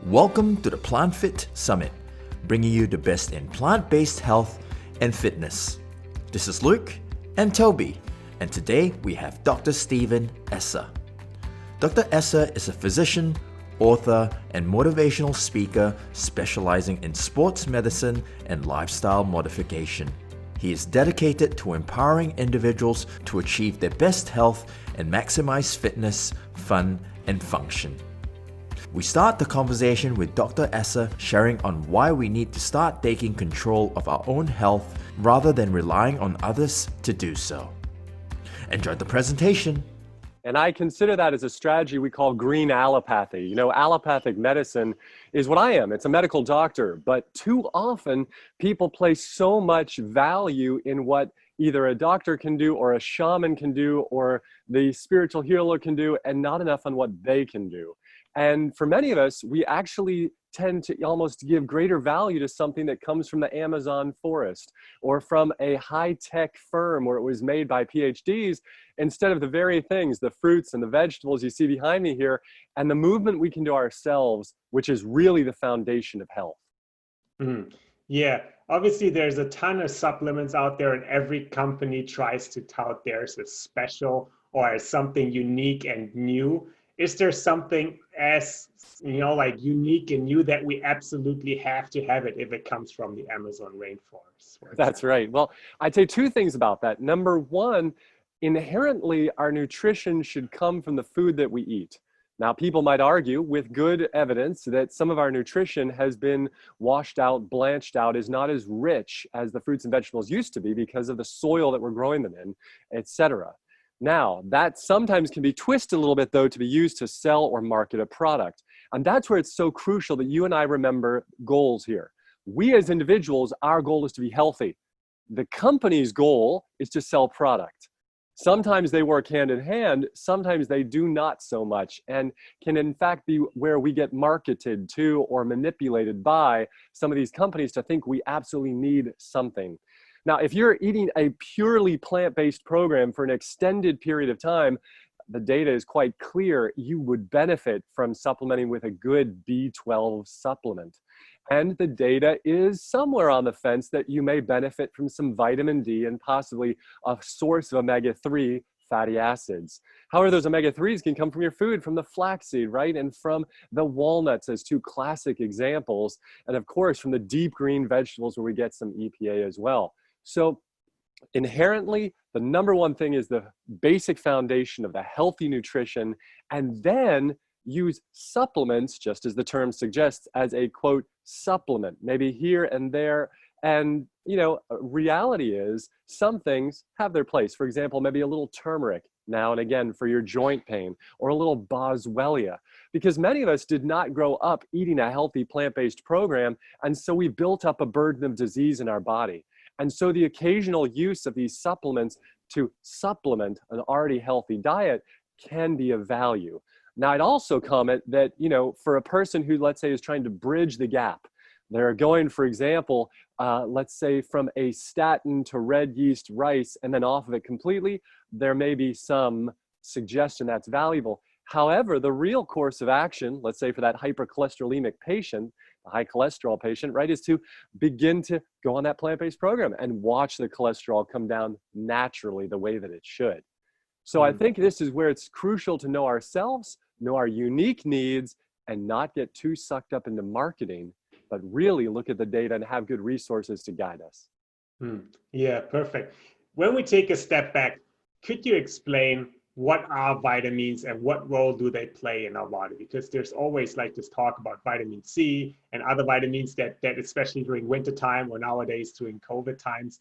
Welcome to the Plant Fit Summit, bringing you the best in plant-based health and fitness. This is Luke and Toby, and today we have Dr. Stephan Esser. Dr. Esser is a physician, author, and motivational speaker specializing in sports medicine and lifestyle modification. He is dedicated to empowering individuals to achieve their best health and maximize fitness, fun, and function. We start the conversation with Dr. Esser sharing on why we need to start taking control of our own health rather than relying on others to do so. Enjoy the presentation. And I consider that as a strategy we call green allopathy. You know, allopathic medicine is what I am. It's a medical doctor. But too often, people place so much value in what either a doctor can do or a shaman can do or the spiritual healer can do, and not enough on what they can do. And for many of us, we actually tend to almost give greater value to something that comes from the Amazon forest or from a high-tech firm where it was made by PhDs instead of the very things, the fruits and the vegetables you see behind me here, and the movement we can do ourselves, which is really the foundation of health. Mm. Yeah, obviously there's a ton of supplements out there and every company tries to tout theirs as special or as something unique and new. Is there something as, like unique and new that we absolutely have to have it if it comes from the Amazon rainforest? That's right. Well, I'd say two things about that. Number one, inherently our nutrition should come from the food that we eat. Now, people might argue with good evidence that some of our nutrition has been washed out, blanched out, is not as rich as the fruits and vegetables used to be because of the soil that we're growing them in, etc. Now, that sometimes can be twisted a little bit, though, to be used to sell or market a product. And that's where it's so crucial that you and I remember goals here. We as individuals, our goal is to be healthy. The company's goal is to sell product. Sometimes they work hand in hand, sometimes they do not so much, and can in fact be where we get marketed to or manipulated by some of these companies to think we absolutely need something. Now, if you're eating a purely plant-based program for an extended period of time, the data is quite clear, you would benefit from supplementing with a good B12 supplement. And the data is somewhere on the fence that you may benefit from some vitamin D and possibly a source of omega-3 fatty acids. However, those omega-3s can come from your food, from the flaxseed, right? And from the walnuts as two classic examples. And of course, from the deep green vegetables where we get some EPA as well. So inherently, the number one thing is the basic foundation of the healthy nutrition, and then use supplements, just as the term suggests, as a quote supplement, maybe here and there. And reality is some things have their place. For example, maybe a little turmeric now and again for your joint pain, or a little boswellia, because many of us did not grow up eating a healthy plant-based program, and so we built up a burden of disease in our body. And so the occasional use of these supplements to supplement an already healthy diet can be of value. Now, I'd also comment that, for a person who, let's say, is trying to bridge the gap, they're going, for example, let's say from a statin to red yeast rice and then off of it completely, there may be some suggestion that's valuable. However, the real course of action, let's say for that hypercholesterolemic patient, the high cholesterol patient, right, is to begin to go on that plant-based program and watch the cholesterol come down naturally the way that it should. So I think this is where it's crucial to know ourselves, know our unique needs, and not get too sucked up into marketing, but really look at the data and have good resources to guide us. Yeah, perfect. When we take a step back, could you explain what are vitamins and what role do they play in our body? Because there's always like this talk about vitamin C and other vitamins that especially during winter time or nowadays during COVID times,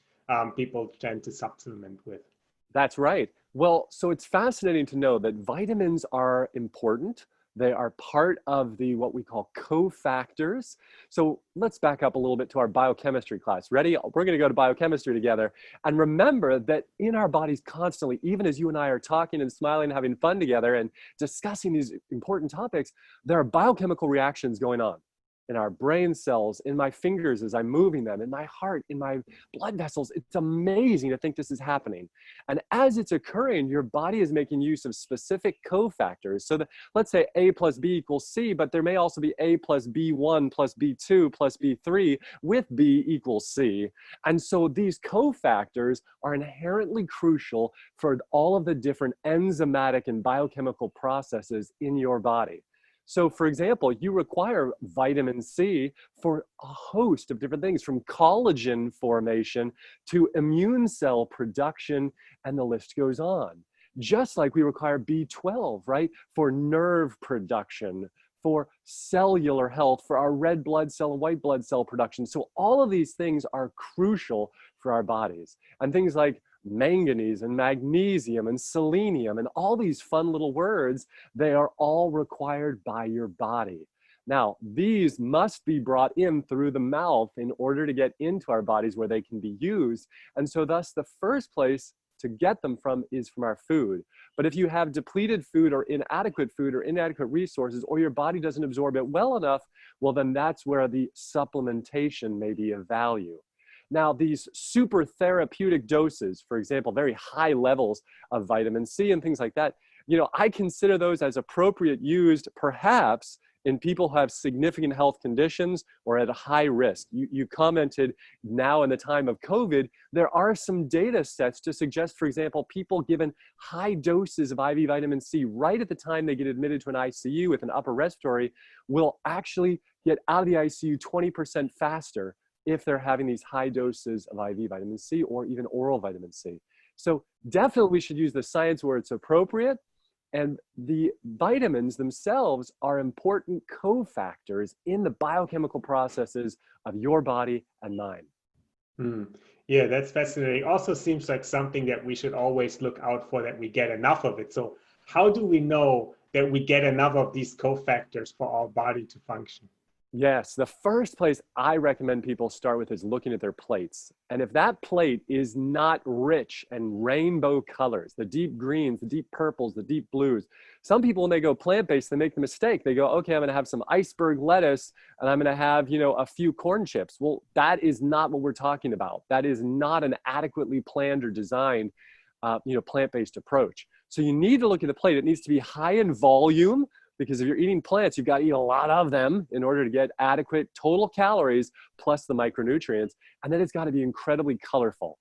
people tend to supplement with. That's right. Well, so it's fascinating to know that vitamins are important. They are part of the what we call cofactors. So let's back up a little bit to our biochemistry class. Ready? We're going to go to biochemistry together. And remember that in our bodies constantly, even as you and I are talking and smiling and having fun together and discussing these important topics, there are biochemical reactions going on. in our brain cells, in my fingers as I'm moving them, in my heart, in my blood vessels. It's amazing to think this is happening. And as it's occurring, your body is making use of specific cofactors. So that, let's say A plus B equals C, but there may also be A plus B1 plus B2 plus B3 with B equals C. And so these cofactors are inherently crucial for all of the different enzymatic and biochemical processes in your body. So for example, you require vitamin C for a host of different things, from collagen formation to immune cell production, and the list goes on. Just like we require B12, right, for nerve production, for cellular health, for our red blood cell and white blood cell production. So all of these things are crucial for our bodies. And things like manganese and magnesium and selenium and all these fun little words, they are all required by your body. Now, these must be brought in through the mouth in order to get into our bodies where they can be used. And so thus the first place to get them from is from our food. But if you have depleted food or inadequate resources, or your body doesn't absorb it well enough, well, then that's where the supplementation may be of value. Now, these super therapeutic doses, for example, very high levels of vitamin C and things like that, I consider those as appropriate used perhaps in people who have significant health conditions or at a high risk. You commented now in the time of COVID, there are some data sets to suggest, for example, people given high doses of IV vitamin C right at the time they get admitted to an ICU with an upper respiratory will actually get out of the ICU 20% faster if they're having these high doses of IV vitamin C or even oral vitamin C. So definitely we should use the science where it's appropriate. And the vitamins themselves are important cofactors in the biochemical processes of your body and mine. Yeah, that's fascinating. Also seems like something that we should always look out for, that we get enough of it. So how do we know that we get enough of these cofactors for our body to function? Yes, the first place I recommend people start with is looking at their plates. And if that plate is not rich and rainbow colors, the deep greens, the deep purples, the deep blues, some people, when they go plant-based, they make the mistake. They go, okay, I'm going to have some iceberg lettuce and I'm going to have, a few corn chips. Well, that is not what we're talking about. That is not an adequately planned or designed, plant-based approach. So you need to look at the plate. It needs to be high in volume, because if you're eating plants, you've got to eat a lot of them in order to get adequate total calories plus the micronutrients. And then it's got to be incredibly colorful.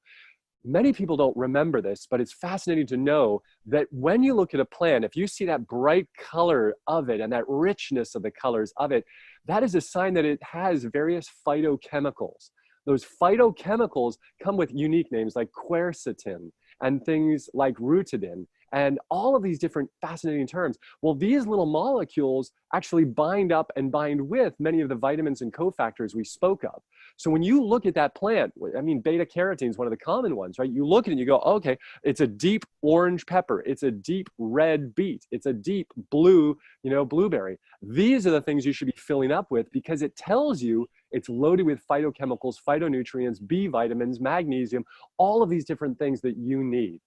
Many people don't remember this, but it's fascinating to know that when you look at a plant, if you see that bright color of it and that richness of the colors of it, that is a sign that it has various phytochemicals. Those phytochemicals come with unique names like quercetin and things like rutidin, and all of these different fascinating terms. Well, these little molecules actually bind up and bind with many of the vitamins and cofactors we spoke of. So when you look at that plant, beta carotene is one of the common ones, right? You look at it and you go, okay, it's a deep orange pepper. It's a deep red beet. It's a deep blue, blueberry. These are the things you should be filling up with, because it tells you it's loaded with phytochemicals, phytonutrients, B vitamins, magnesium, all of these different things that you need.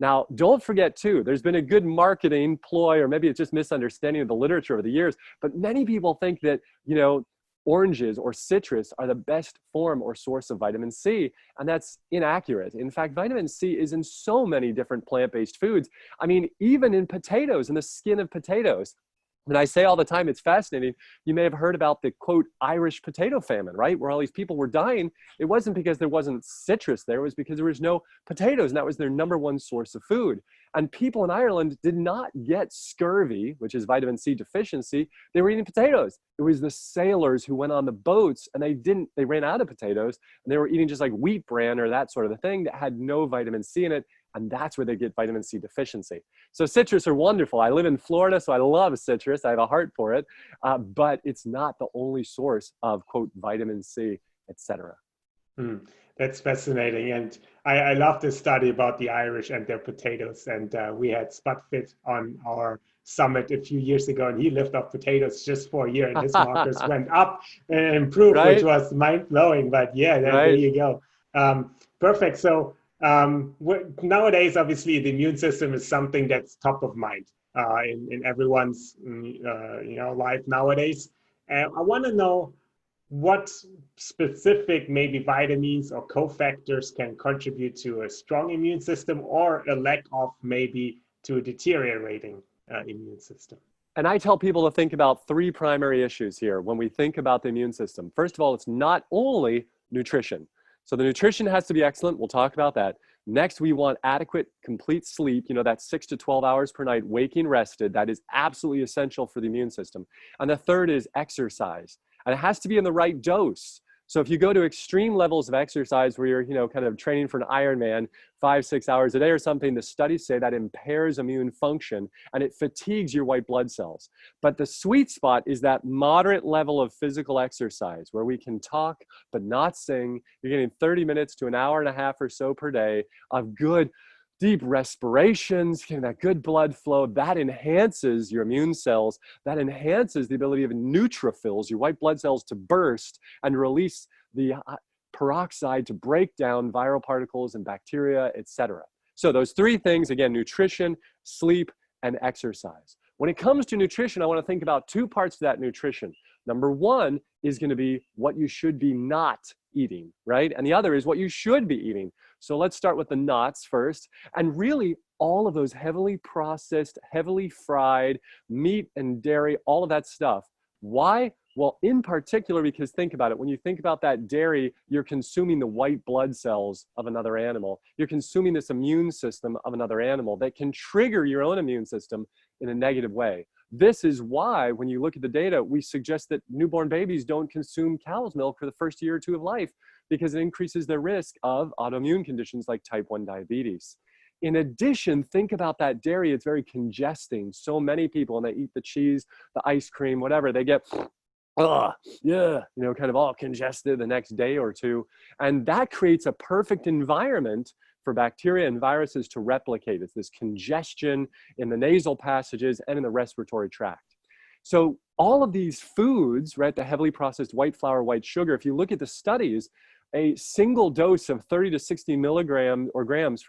Now, don't forget too, there's been a good marketing ploy, or maybe it's just misunderstanding of the literature over the years, but many people think that, oranges or citrus are the best form or source of vitamin C, and that's inaccurate. In fact, vitamin C is in so many different plant-based foods. Even in potatoes, in the skin of potatoes. And I say all the time, it's fascinating. You may have heard about the, quote, Irish potato famine, right? Where all these people were dying. It wasn't because there wasn't citrus there. It was because there was no potatoes, and that was their number one source of food. And people in Ireland did not get scurvy, which is vitamin C deficiency. They were eating potatoes. It was the sailors who went on the boats and they ran out of potatoes, and they were eating just like wheat bran or that sort of a thing that had no vitamin C in it. And that's where they get vitamin C deficiency. So citrus are wonderful. I live in Florida, so I love citrus. I have a heart for it, but it's not the only source of, quote, vitamin C, etc. That's fascinating. And I love this study about the Irish and their potatoes. And we had Sputfit on our summit a few years ago, and he lived off potatoes just for a year, and his markers went up and improved, right? Which was mind-blowing. But yeah, there you go. Perfect. So nowadays, obviously, the immune system is something that's top of mind in everyone's life nowadays. I want to know, what specific maybe vitamins or cofactors can contribute to a strong immune system or a lack of maybe to a deteriorating immune system? And I tell people to think about three primary issues here when we think about the immune system. First of all, it's not only nutrition. So the nutrition has to be excellent. We'll talk about that. Next, we want adequate, complete sleep, that 6 to 12 hours per night, waking, rested. That is absolutely essential for the immune system. And the third is exercise. And it has to be in the right dose. So if you go to extreme levels of exercise where you're, kind of training for an Ironman 5-6 hours a day or something, the studies say that impairs immune function and it fatigues your white blood cells. But the sweet spot is that moderate level of physical exercise where we can talk but not sing. You're getting 30 minutes to an hour and a half or so per day of good deep respirations, getting that good blood flow. That enhances your immune cells. That enhances the ability of neutrophils, your white blood cells, to burst and release the peroxide to break down viral particles and bacteria, etc. So those three things, again, nutrition, sleep, and exercise. When it comes to nutrition, I want to think about two parts to that nutrition. Number one is going to be what you should be not eating, right? And the other is what you should be eating. So let's start with the nots first. And really, all of those heavily processed, heavily fried meat and dairy, all of that stuff. Why? Well, in particular, because think about it. When you think about that dairy, you're consuming the white blood cells of another animal. You're consuming this immune system of another animal that can trigger your own immune system in a negative way. This is why, when you look at the data, we suggest that newborn babies don't consume cow's milk for the first year or two of life because it increases their risk of autoimmune conditions like type 1 diabetes. In addition, think about that dairy. It's very congesting. So many people, and they eat the cheese, the ice cream, whatever, they get, kind of all congested the next day or two. And that creates a perfect environment for bacteria and viruses to replicate. It's this congestion in the nasal passages and in the respiratory tract. So all of these foods, right, the heavily processed white flour, white sugar, if you look at the studies, a single dose of 30 to 60 milligrams or grams,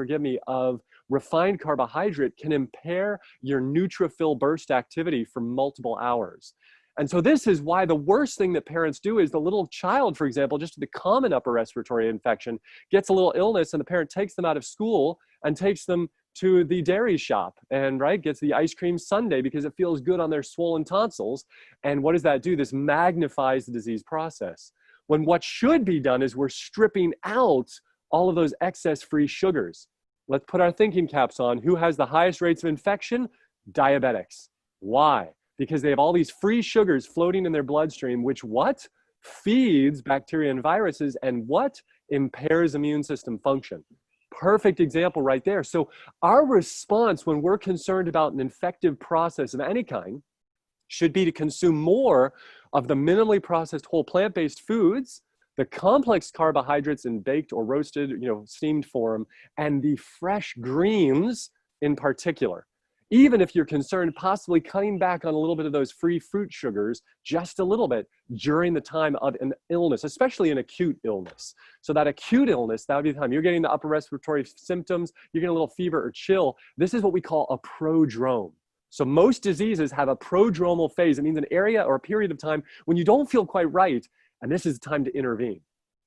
of refined carbohydrate can impair your neutrophil burst activity for multiple hours. And so this is why the worst thing that parents do is the little child, for example, just the common upper respiratory infection, gets a little illness and the parent takes them out of school and takes them to the dairy shop and gets the ice cream sundae because it feels good on their swollen tonsils. And what does that do? This magnifies the disease process. When what should be done is we're stripping out all of those excess free sugars. Let's put our thinking caps on. Who has the highest rates of infection? Diabetics. Why? Because they have all these free sugars floating in their bloodstream, which what? Feeds bacteria and viruses, and what? Impairs immune system function. Perfect example right there. So our response when we're concerned about an infective process of any kind should be to consume more of the minimally processed whole plant-based foods, the complex carbohydrates in baked or roasted, steamed form, and the fresh greens in particular. Even if you're concerned possibly cutting back on a little bit of those free fruit sugars, just a little bit during the time of an illness, especially an acute illness. So that acute illness, that would be the time you're getting the upper respiratory symptoms, you're getting a little fever or chill. This is what we call a prodrome. So most diseases have a prodromal phase. It means an area or a period of time when you don't feel quite right, and this is the time to intervene.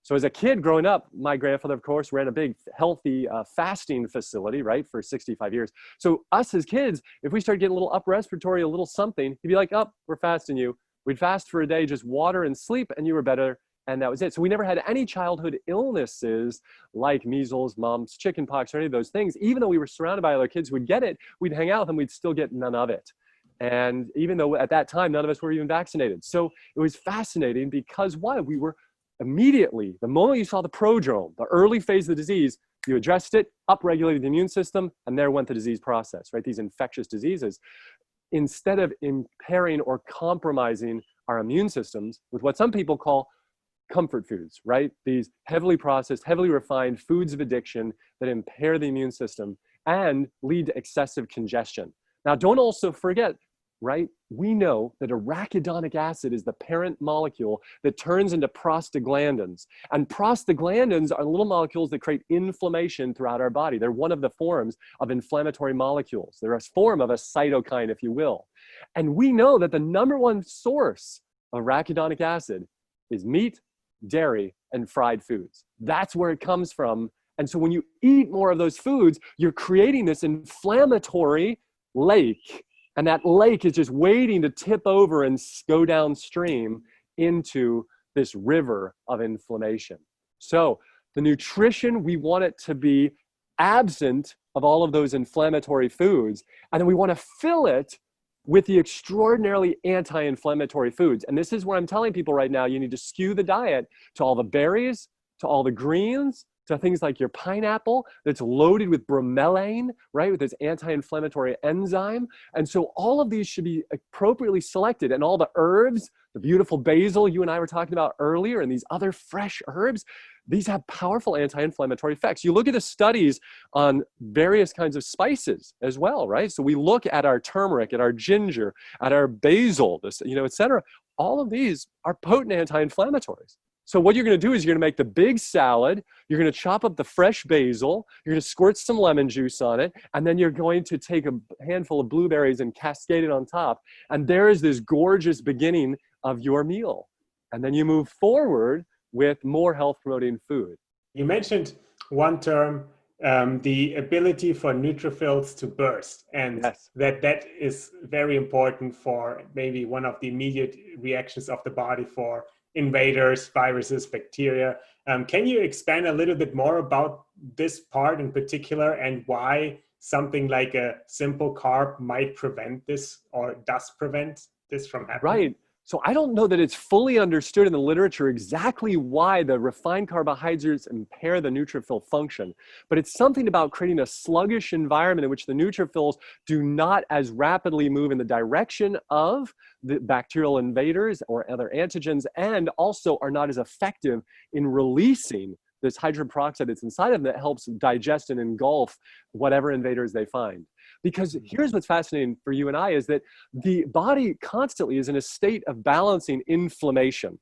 So as a kid growing up, my grandfather, of course, ran a big, healthy fasting facility, right, for 65 years. So us as kids, if we start getting a little upper respiratory, a little something, he'd be like, oh, we're fasting you. We'd fast for a day, just water and sleep, and you were better, and that was it. So we never had any childhood illnesses like measles, mumps, chickenpox, or any of those things. Even though we were surrounded by other kids who would get it, we'd hang out with them, we'd still get none of it. And even though at that time, none of us were even vaccinated. So it was fascinating because why? We were immediately, the moment you saw the prodrome, the early phase of the disease, you addressed it, upregulated the immune system, and there went the disease process, right? These infectious diseases. Instead of impairing or compromising our immune systems with what some people call comfort foods, right? These heavily processed, heavily refined foods of addiction that impair the immune system and lead to excessive congestion. Now, don't also forget, right? We know that arachidonic acid is the parent molecule that turns into prostaglandins. And prostaglandins are little molecules that create inflammation throughout our body. They're one of the forms of inflammatory molecules. They're a form of a cytokine, if you will. And we know that the number one source of arachidonic acid is meat, dairy, and fried foods. That's where it comes from. And so when you eat more of those foods, you're creating this inflammatory lake. And that lake is just waiting to tip over and go downstream into this river of inflammation. So the nutrition, we want it to be absent of all of those inflammatory foods. And then we want to fill it with the extraordinarily anti-inflammatory foods. And this is where I'm telling people right now, you need to skew the diet to all the berries, to all the greens, to things like your pineapple that's loaded with bromelain, right, with this anti-inflammatory enzyme. And so all of these should be appropriately selected. And all the herbs, the beautiful basil you and I were talking about earlier, and these other fresh herbs, these have powerful anti-inflammatory effects. You look at the studies on various kinds of spices as well, right? So we look at our turmeric, at our ginger, at our basil, this, et cetera. All of these are potent anti-inflammatories. So what you're going to do is you're going to make the big salad, you're going to chop up the fresh basil, you're going to squirt some lemon juice on it, and then you're going to take a handful of blueberries and cascade it on top. And there is this gorgeous beginning of your meal. And then you move forward with more health-promoting food. You mentioned one term, the ability for neutrophils to burst, and yes. that is very important for maybe one of the immediate reactions of the body for invaders, viruses, bacteria. Can you expand a little bit more about this part in particular and why something like a simple carb might prevent this or does prevent this from happening? Right. So I don't know that it's fully understood in the literature exactly why the refined carbohydrates impair the neutrophil function, but it's something about creating a sluggish environment in which the neutrophils do not as rapidly move in the direction of the bacterial invaders or other antigens, and also are not as effective in releasing this hydrogen peroxide that's inside of them that helps digest and engulf whatever invaders they find. Because here's what's fascinating for you and I is that the body constantly is in a state of balancing inflammation.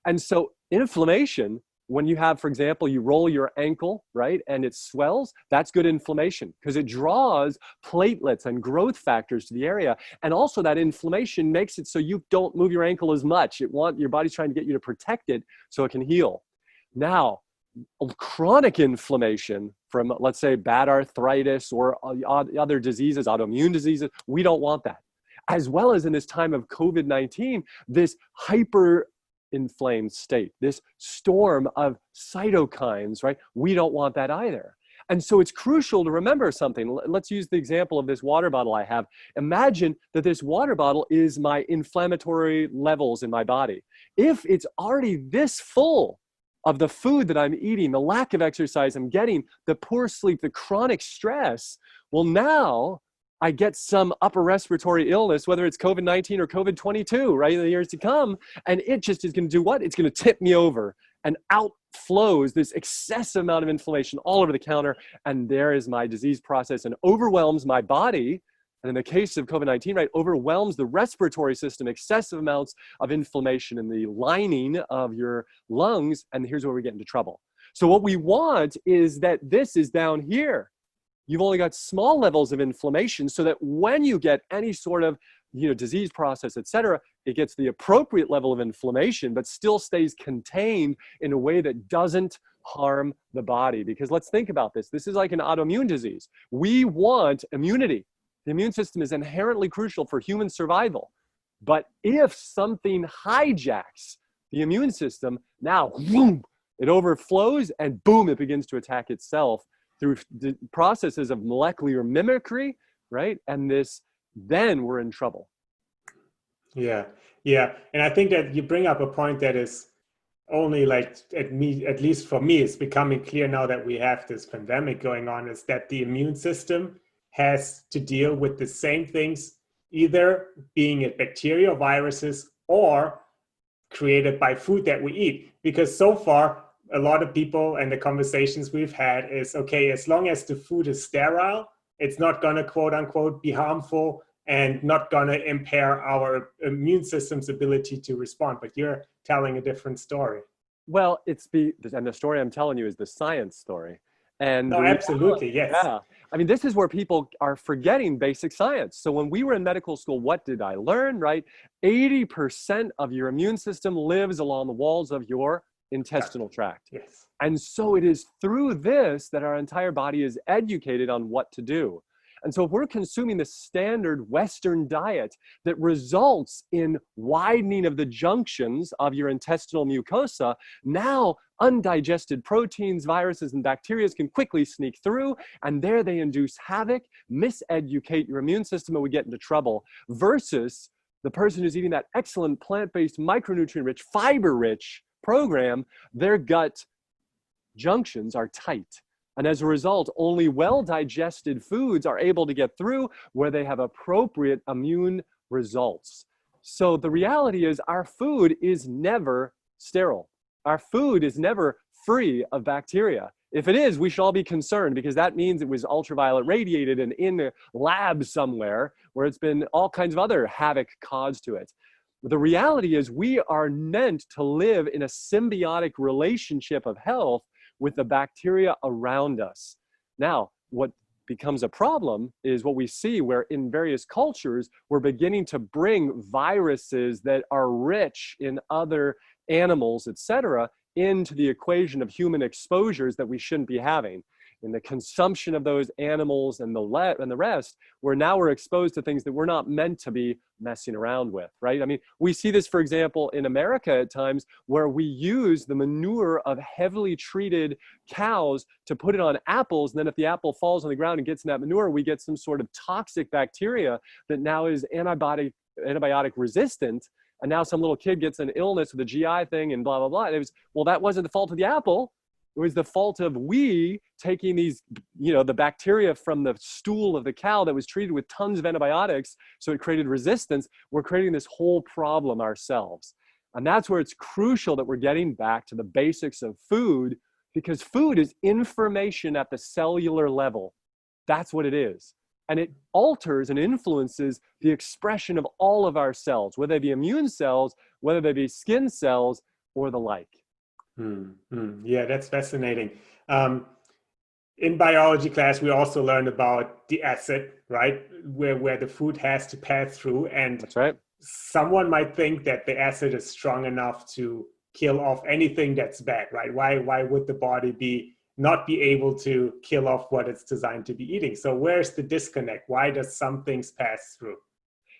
And so inflammation, when you have, for example, you roll your ankle, right, and it swells, that's good inflammation because it draws platelets and growth factors to the area. And also that inflammation makes it so you don't move your ankle as much. Your body's trying to get you to protect it so it can heal. Now, chronic inflammation from, let's say, bad arthritis or other diseases, autoimmune diseases, we don't want that. As well as in this time of COVID-19, this hyper-inflamed state, this storm of cytokines, right? We don't want that either. And so it's crucial to remember something. Let's use the example of this water bottle I have. Imagine that this water bottle is my inflammatory levels in my body. If it's already this full of the food that I'm eating, the lack of exercise I'm getting, the poor sleep, the chronic stress, well, now I get some upper respiratory illness, whether it's COVID-19 or COVID-22, right, in the years to come, and it just is going to do what? It's going to tip me over and outflows this excessive amount of inflammation all over the counter, and there is my disease process and overwhelms my body. And in the case of COVID-19, right, overwhelms the respiratory system, excessive amounts of inflammation in the lining of your lungs, and here's where we get into trouble. So what we want is that this is down here. You've only got small levels of inflammation so that when you get any sort of disease process, et cetera, it gets the appropriate level of inflammation, but still stays contained in a way that doesn't harm the body. Because let's think about this. This is like an autoimmune disease. We want immunity. The immune system is inherently crucial for human survival. But if something hijacks the immune system, now, boom, it overflows and boom, it begins to attack itself through the processes of molecular mimicry, right? And then we're in trouble. Yeah. And I think that you bring up a point that is only like, at least for me, it's becoming clear now that we have this pandemic going on, is that the immune system has to deal with the same things, either being it bacteria or viruses or created by food that we eat. Because so far, a lot of people and the conversations we've had is, okay, as long as the food is sterile, it's not going to quote unquote be harmful and not going to impair our immune system's ability to respond. But you're telling a different story. Well, and the story I'm telling you is the science story. And No, the absolutely, reality, yes. yeah. I mean, this is where people are forgetting basic science. So when we were in medical school, what did I learn, right? 80% of your immune system lives along the walls of your Gut. intestinal tract. Yes. And so it is through this that our entire body is educated on what to do. And so if we're consuming the standard Western diet that results in widening of the junctions of your intestinal mucosa, now undigested proteins, viruses, and bacteria can quickly sneak through, and there they induce havoc, miseducate your immune system, and we get into trouble. Versus the person who's eating that excellent plant-based, micronutrient-rich, fiber-rich program, their gut junctions are tight. And as a result, only well-digested foods are able to get through where they have appropriate immune results. So the reality is our food is never sterile. Our food is never free of bacteria. If it is, we should all be concerned because that means it was ultraviolet radiated and in a lab somewhere where it's been all kinds of other havoc caused to it. The reality is we are meant to live in a symbiotic relationship of health with the bacteria around us. Now, what becomes a problem is what we see where in various cultures, we're beginning to bring viruses that are rich in other animals, etc., into the equation of human exposures that we shouldn't be having. In the consumption of those animals and the rest, we're exposed to things that we're not meant to be messing around with, right? I mean, we see this, for example, in America at times where we use the manure of heavily treated cows to put it on apples. And then if the apple falls on the ground and gets in that manure, we get some sort of toxic bacteria that now is antibiotic resistant. And now some little kid gets an illness with a GI thing and blah, blah, blah. And it was, well, that wasn't the fault of the apple. It was the fault of we taking these, the bacteria from the stool of the cow that was treated with tons of antibiotics, so it created resistance. We're creating this whole problem ourselves. And that's where it's crucial that we're getting back to the basics of food, because food is information at the cellular level. That's what it is. And it alters and influences the expression of all of our cells, whether they be immune cells, whether they be skin cells, or the like. Yeah, that's fascinating. In biology class, we also learned about the acid, right? Where the food has to pass through. And that's right. Someone might think that the acid is strong enough to kill off anything that's bad, right? Why would the body not be able to kill off what it's designed to be eating? So where's the disconnect? Why does some things pass through?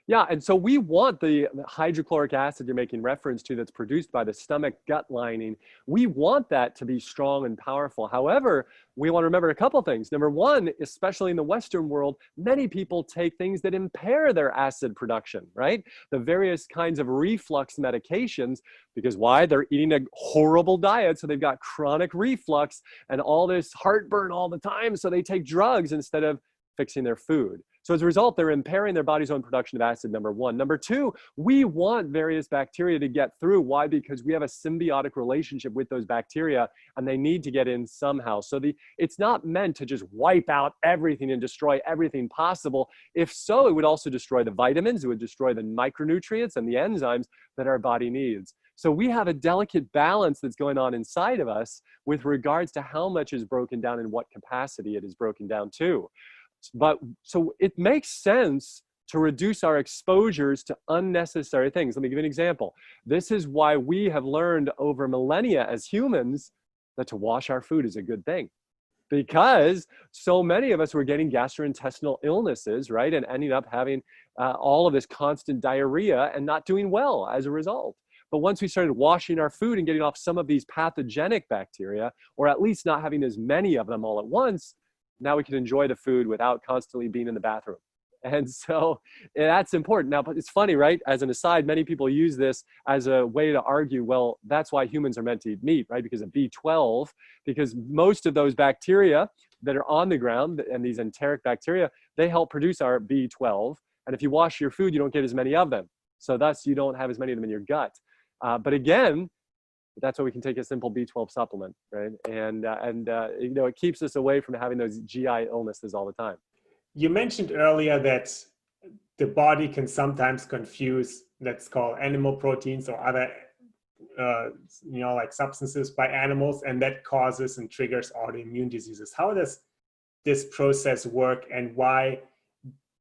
Yeah, and so we want the hydrochloric acid you're making reference to that's produced by the stomach gut lining. We want that to be strong and powerful. However, we want to remember a couple things. Number one, especially in the Western world, many people take things that impair their acid production, right? The various kinds of reflux medications, because why? They're eating a horrible diet, so they've got chronic reflux and all this heartburn all the time, so they take drugs instead of fixing their food. So as a result, they're impairing their body's own production of acid, number one. Number two, we want various bacteria to get through. Why? Because we have a symbiotic relationship with those bacteria and they need to get in somehow. So it's not meant to just wipe out everything and destroy everything possible. If so, it would also destroy the vitamins, it would destroy the micronutrients and the enzymes that our body needs. So we have a delicate balance that's going on inside of us with regards to how much is broken down and what capacity it is broken down to. But so it makes sense to reduce our exposures to unnecessary things. Let me give you an example. This is why we have learned over millennia as humans that to wash our food is a good thing, because so many of us were getting gastrointestinal illnesses, right? And ending up having all of this constant diarrhea and not doing well as a result. But once we started washing our food and getting off some of these pathogenic bacteria, or at least not having as many of them all at once, now we can enjoy the food without constantly being in the bathroom. And so that's important. Now, but it's funny, right? As an aside, many people use this as a way to argue, well, that's why humans are meant to eat meat, right? Because of B12, because most of those bacteria that are on the ground and these enteric bacteria, they help produce our B12. And if you wash your food, you don't get as many of them. So thus you don't have as many of them in your gut. But again, that's why we can take a simple B12 supplement, right? And it keeps us away from having those GI illnesses all the time. You mentioned earlier that the body can sometimes confuse, let's call animal proteins or other like substances by animals, and that causes and triggers autoimmune diseases. How does this process work, and why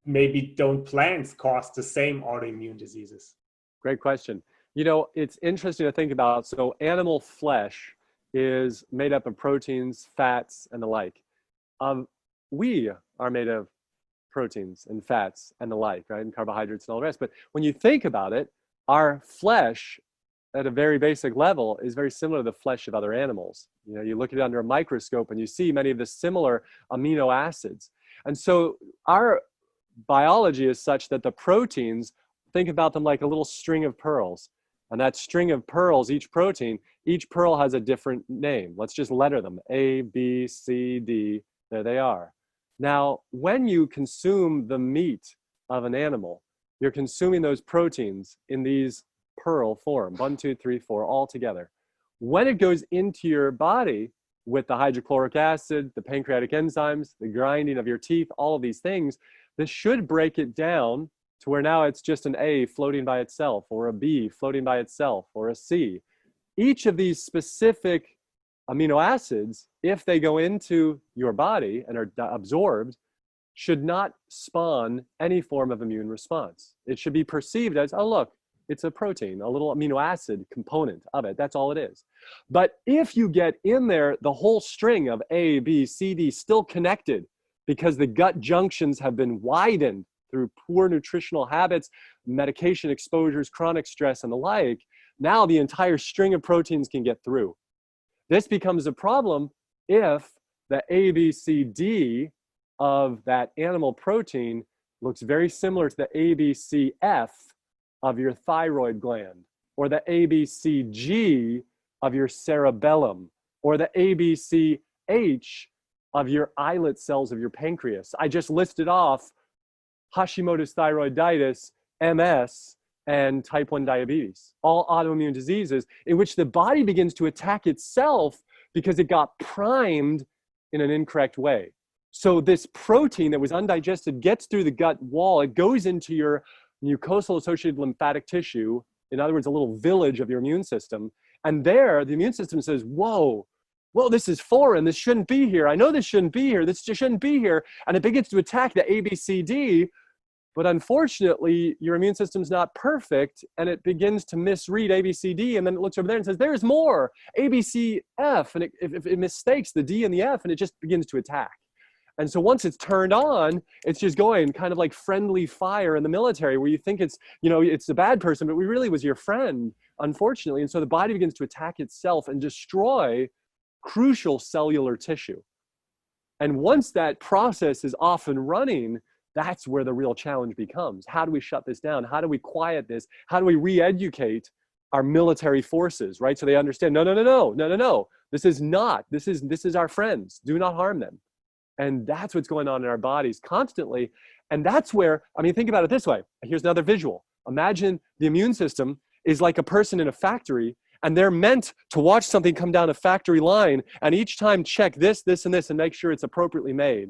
maybe don't plants cause the same autoimmune diseases? Great question. You know, it's interesting to think about. So animal flesh is made up of proteins, fats, and the like. We are made of proteins and fats and the like, right? And carbohydrates and all the rest. But when you think about it, our flesh at a very basic level is very similar to the flesh of other animals. You know, you look at it under a microscope and you see many of the similar amino acids. And so our biology is such that the proteins, think about them like a little string of pearls. And that string of pearls, each protein, each pearl has a different name. Let's just letter them: A, B, C, D. There they are. Now, when you consume the meat of an animal, you're consuming those proteins in these pearl form, 1, 2, 3, 4, all together. When it goes into your body with the hydrochloric acid, the pancreatic enzymes, the grinding of your teeth, all of these things, this should break it down to where now it's just an A floating by itself, or a B floating by itself, or a C. Each of these specific amino acids, if they go into your body and are absorbed, should not spawn any form of immune response. It should be perceived as, oh, look, it's a protein, a little amino acid component of it. That's all it is. But if you get in there the whole string of A, B, C, D still connected, because the gut junctions have been widened through poor nutritional habits, medication exposures, chronic stress, and the like, now the entire string of proteins can get through. This becomes a problem if the A, B, C, D of that animal protein looks very similar to the ABCF of your thyroid gland, or the ABCG of your cerebellum, or the ABCH of your islet cells of your pancreas. I just listed off Hashimoto's thyroiditis, MS, and type 1 diabetes, all autoimmune diseases in which the body begins to attack itself because it got primed in an incorrect way. So this protein that was undigested gets through the gut wall, it goes into your mucosal associated lymphatic tissue, in other words, a little village of your immune system. And there, the immune system says, whoa, this is foreign, this shouldn't be here. I know this shouldn't be here, this just shouldn't be here. And it begins to attack the ABCD. But unfortunately, your immune system's not perfect, and it begins to misread ABCD, and then it looks over there and says, there's more, ABCF, and it mistakes the D and the F, and it just begins to attack. And so once it's turned on, it's just going kind of like friendly fire in the military, where you think it's, it's a bad person, but we really was your friend, unfortunately. And so the body begins to attack itself and destroy crucial cellular tissue. And once that process is off and running, that's where the real challenge becomes. How do we shut this down? How do we quiet this? How do we re-educate our military forces, right? So they understand, no. This is our friends. Do not harm them. And that's what's going on in our bodies constantly. And that's where, think about it this way. Here's another visual. Imagine the immune system is like a person in a factory, and they're meant to watch something come down a factory line, and each time check this, this, and this, and make sure it's appropriately made.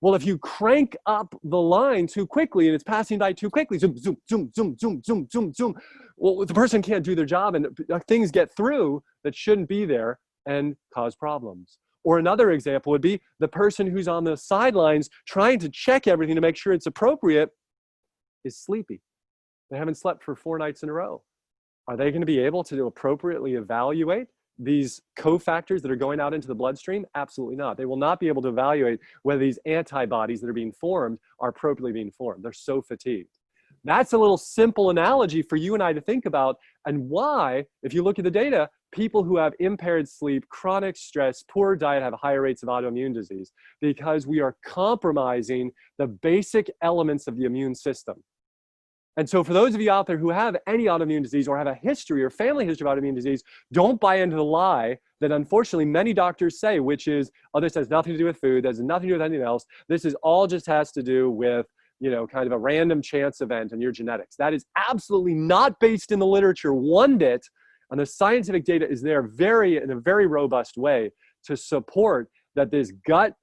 Well, if you crank up the line too quickly and it's passing by too quickly, zoom, zoom, zoom, zoom, zoom, zoom, zoom, zoom, well, the person can't do their job, and things get through that shouldn't be there and cause problems. Or another example would be the person who's on the sidelines trying to check everything to make sure it's appropriate is sleepy. They haven't slept for 4 nights in a row. Are they going to be able to appropriately evaluate these cofactors that are going out into the bloodstream? Absolutely not. They will not be able to evaluate whether these antibodies that are being formed are appropriately being formed. They're so fatigued. That's a little simple analogy for you and I to think about, and why, if you look at the data, people who have impaired sleep, chronic stress, poor diet have higher rates of autoimmune disease, because we are compromising the basic elements of the immune system. And so for those of you out there who have any autoimmune disease or have a history or family history of autoimmune disease, don't buy into the lie that unfortunately many doctors say, which is, oh, this has nothing to do with food, this has nothing to do with anything else. This is all just has to do with, kind of a random chance event in your genetics. That is absolutely not based in the literature one bit. And the scientific data is there in a very robust way to support that this gut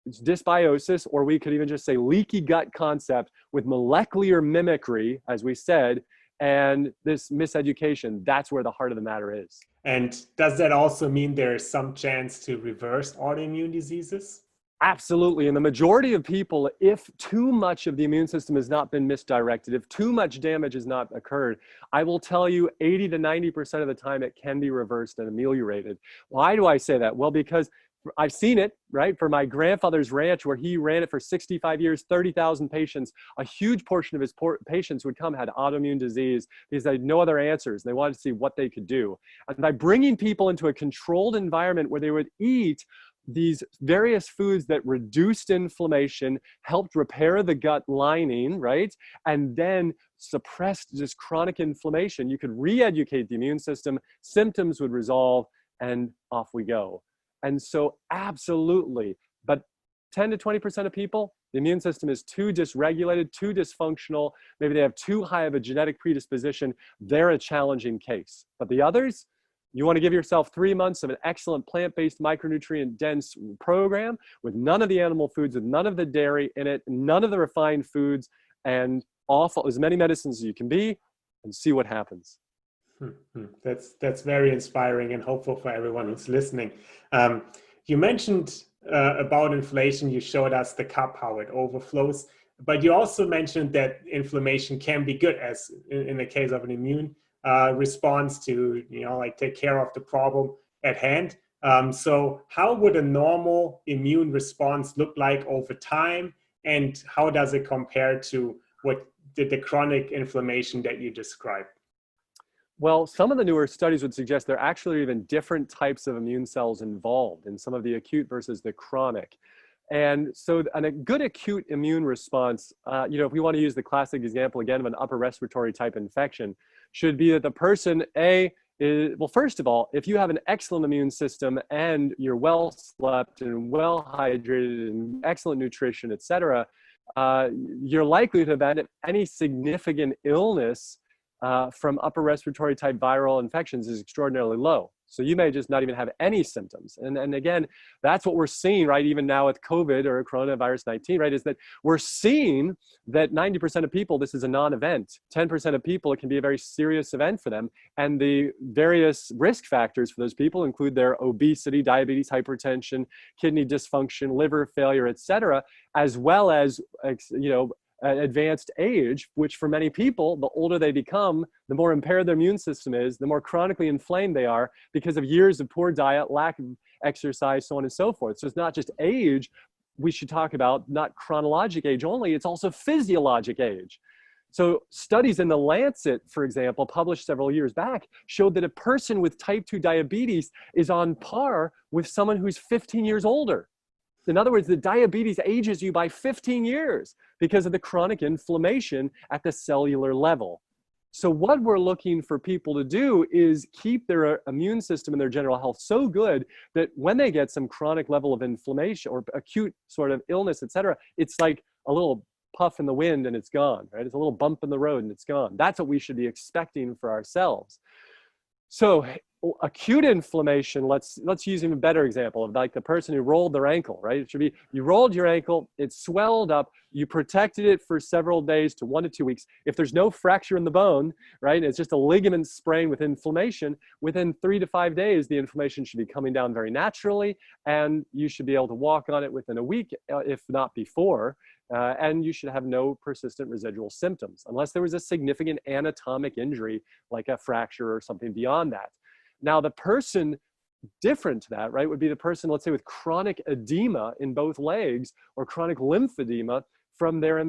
dysbiosis, or we could even just say leaky gut concept with molecular mimicry, as we said, and this miseducation. That's where the heart of the matter is. And does that also mean there is some chance to reverse autoimmune diseases? Absolutely. And the majority of people, if too much of the immune system has not been misdirected, if too much damage has not occurred, I will tell you 80 to 90% of the time it can be reversed and ameliorated. Why do I say that? Well, because I've seen it, right? For my grandfather's ranch, where he ran it for 65 years, 30,000 patients, a huge portion of his patients would come had autoimmune disease because they had no other answers. They wanted to see what they could do. And by bringing people into a controlled environment where they would eat these various foods that reduced inflammation, helped repair the gut lining, right? And then suppressed just chronic inflammation, you could re-educate the immune system, symptoms would resolve, and off we go. And so absolutely, but 10 to 20% of people, the immune system is too dysregulated, too dysfunctional, maybe they have too high of a genetic predisposition, they're a challenging case. But the others, you want to give yourself 3 months of an excellent plant-based micronutrient-dense program with none of the animal foods, with none of the dairy in it, none of the refined foods, and offer as many medicines as you can be, and see what happens. That's very inspiring and hopeful for everyone who's listening. You mentioned about inflation. You showed us the cup, how it overflows, but you also mentioned that inflammation can be good, as in the case of an immune response to, like take care of the problem at hand. So how would a normal immune response look like over time? And how does it compare to what the chronic inflammation that you described? Well, some of the newer studies would suggest there are actually even different types of immune cells involved in some of the acute versus the chronic. And so a good acute immune response, if we want to use the classic example again of an upper respiratory type infection, should be that the person, well, first of all, if you have an excellent immune system and you're well slept and well hydrated and excellent nutrition, et cetera, your likelihood of any significant illness from upper respiratory type viral infections is extraordinarily low. So you may just not even have any symptoms. And again, that's what we're seeing, right? Even now with COVID or coronavirus 19, right? Is that we're seeing that 90% of people, this is a non-event. 10% of people, it can be a very serious event for them. And the various risk factors for those people include their obesity, diabetes, hypertension, kidney dysfunction, liver failure, et cetera, as well as, advanced age, which for many people, the older they become, the more impaired their immune system is, the more chronically inflamed they are because of years of poor diet, lack of exercise, so on and so forth. So it's not just age we should talk about, not chronologic age only, it's also physiologic age. So studies in the Lancet, for example, published several years back, showed that a person with type 2 diabetes is on par with someone who's 15 years older. In other words, the diabetes ages you by 15 years because of the chronic inflammation at the cellular level. So what we're looking for people to do is keep their immune system and their general health so good that when they get some chronic level of inflammation or acute sort of illness, et cetera, it's like a little puff in the wind and it's gone, right? It's a little bump in the road and it's gone. That's what we should be expecting for ourselves. So acute inflammation, let's use even a better example of like the person who rolled their ankle, right? It should be, you rolled your ankle, it swelled up, you protected it for several days to 1 to 2 weeks. If there's no fracture in the bone, right, it's just a ligament sprain with inflammation, within 3 to 5 days, the inflammation should be coming down very naturally, and you should be able to walk on it within a week, if not before, and you should have no persistent residual symptoms, unless there was a significant anatomic injury, like a fracture or something beyond that. Now, the person different to that, right, would be the person, let's say, with chronic edema in both legs or chronic lymphedema from they're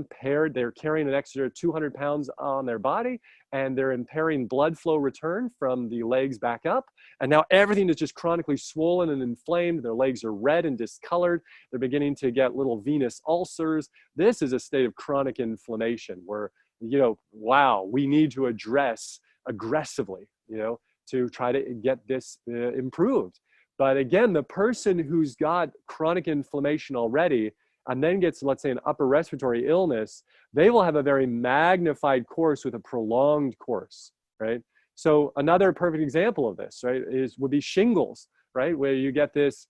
carrying an extra 200 pounds on their body, and they're impairing blood flow return from the legs back up. And now everything is just chronically swollen and inflamed. Their legs are red and discolored. They're beginning to get little venous ulcers. This is a state of chronic inflammation where, wow, we need to address aggressively, to try to get this improved. But again, the person who's got chronic inflammation already and then gets, let's say, an upper respiratory illness, they will have a very magnified course with a prolonged course, right? So another perfect example of this, right, would be shingles, right, where you get this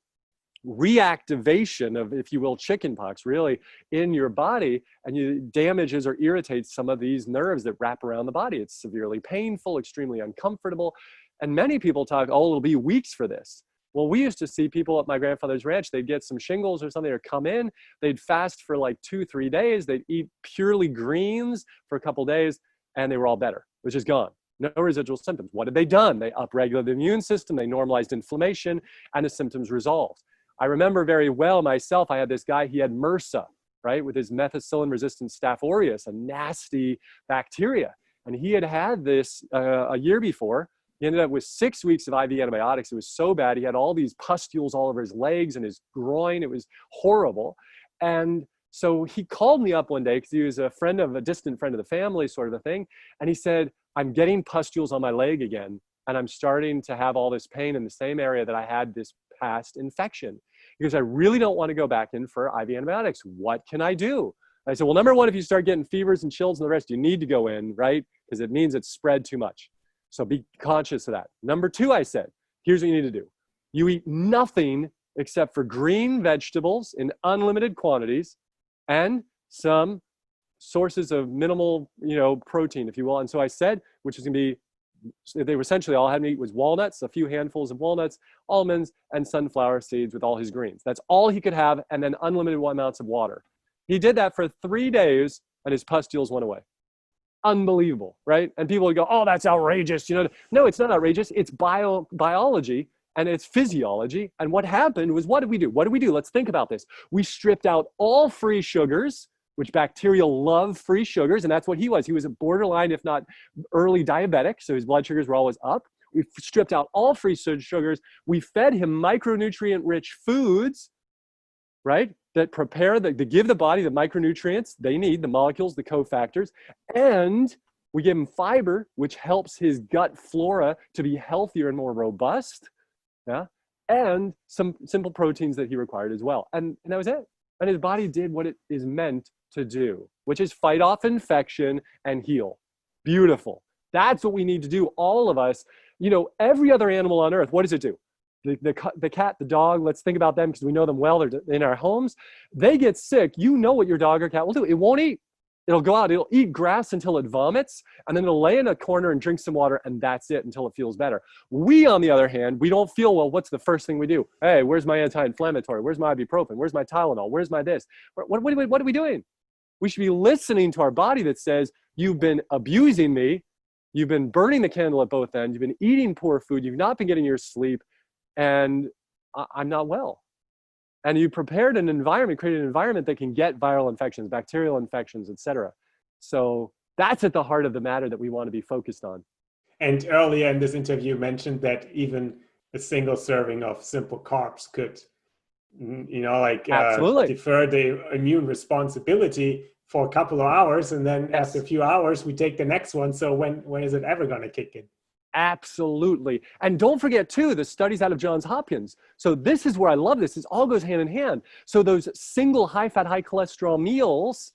reactivation of, if you will, chickenpox really in your body, and you damages or irritates some of these nerves that wrap around the body. It's severely painful, extremely uncomfortable. And many people talk, oh, it'll be weeks for this. Well, we used to see people at my grandfather's ranch, they'd get some shingles or something, or come in, they'd fast for like 2-3 days, they'd eat purely greens for a couple days, and they were all better, which is gone. No residual symptoms. What had they done? They upregulated the immune system, they normalized inflammation, and the symptoms resolved. I remember very well myself, I had this guy, he had MRSA, right, with his methicillin-resistant Staph aureus, a nasty bacteria. And he had had this a year before. He ended up with 6 weeks of IV antibiotics. It was so bad. He had all these pustules all over his legs and his groin. It was horrible. And so he called me up one day because he was a distant friend of the family, sort of a thing. And he said, I'm getting pustules on my leg again, and I'm starting to have all this pain in the same area that I had this past infection. Because I really don't want to go back in for IV antibiotics. What can I do? I said, well, number one, if you start getting fevers and chills and the rest, you need to go in, right? Because it means it's spread too much. So be conscious of that. Number two, I said, here's what you need to do. You eat nothing except for green vegetables in unlimited quantities and some sources of minimal, protein, if you will. And so I said, which is going to be, they were essentially all I had to eat was walnuts, a few handfuls of walnuts, almonds, and sunflower seeds with all his greens. That's all he could have, and then unlimited amounts of water. He did that for 3 days, and his pustules went away. Unbelievable, right? And people would go, oh, that's outrageous. No, it's not outrageous. It's biology and it's physiology. And what happened was, what did we do? Let's think about this. We stripped out all free sugars, which bacteria love free sugars. And that's what he was. He was a borderline, if not early diabetic. So his blood sugars were always up. We stripped out all free sugars. We fed him micronutrient-rich foods, right? That give the body the micronutrients they need, the molecules, the cofactors, and we give him fiber, which helps his gut flora to be healthier and more robust, yeah, and some simple proteins that he required as well. And that was it. And his body did what it is meant to do, which is fight off infection and heal. Beautiful. That's what we need to do, all of us. Every other animal on earth, what does it do? The cat, the dog, let's think about them because we know them well. They're in our homes. They get sick. You know what your dog or cat will do. It won't eat. It'll go out. It'll eat grass until it vomits, and then it'll lay in a corner and drink some water, and that's it until it feels better. We, on the other hand, we don't feel well. What's the first thing we do? Hey, where's my anti-inflammatory? Where's my ibuprofen? Where's my Tylenol? Where's my this? What are we doing? We should be listening to our body that says, you've been abusing me. You've been burning the candle at both ends. You've been eating poor food. You've not been getting your sleep. And I'm not well. And you created an environment that can get viral infections, bacterial infections, etc. So that's at the heart of the matter that we want to be focused on. And earlier in this interview, you mentioned that even a single serving of simple carbs could, defer the immune responsibility for a couple of hours. And then after a few hours, we take the next one. So when is it ever going to kick in? Absolutely. And don't forget too, the studies out of Johns Hopkins. So this is where I love this. It all goes hand in hand. So those single high fat, high cholesterol meals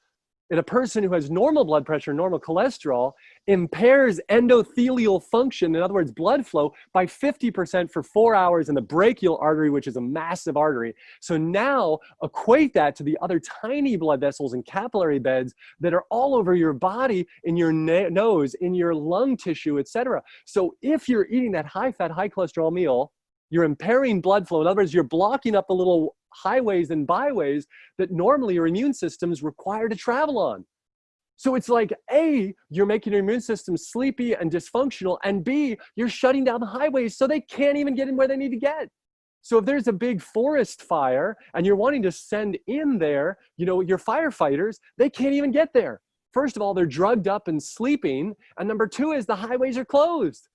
in a person who has normal blood pressure, normal cholesterol, impairs endothelial function, in other words, blood flow, by 50% for 4 hours in the brachial artery, which is a massive artery. So now equate that to the other tiny blood vessels and capillary beds that are all over your body, in your nose, in your lung tissue, etc. So if you're eating that high fat, high cholesterol meal, you're impairing blood flow. In other words, you're blocking up the little highways and byways that normally your immune system's required to travel on. So it's like, A, you're making your immune system sleepy and dysfunctional, and B, you're shutting down the highways so they can't even get in where they need to get. So if there's a big forest fire and you're wanting to send in there, your firefighters, they can't even get there. First of all, they're drugged up and sleeping. And number two is the highways are closed.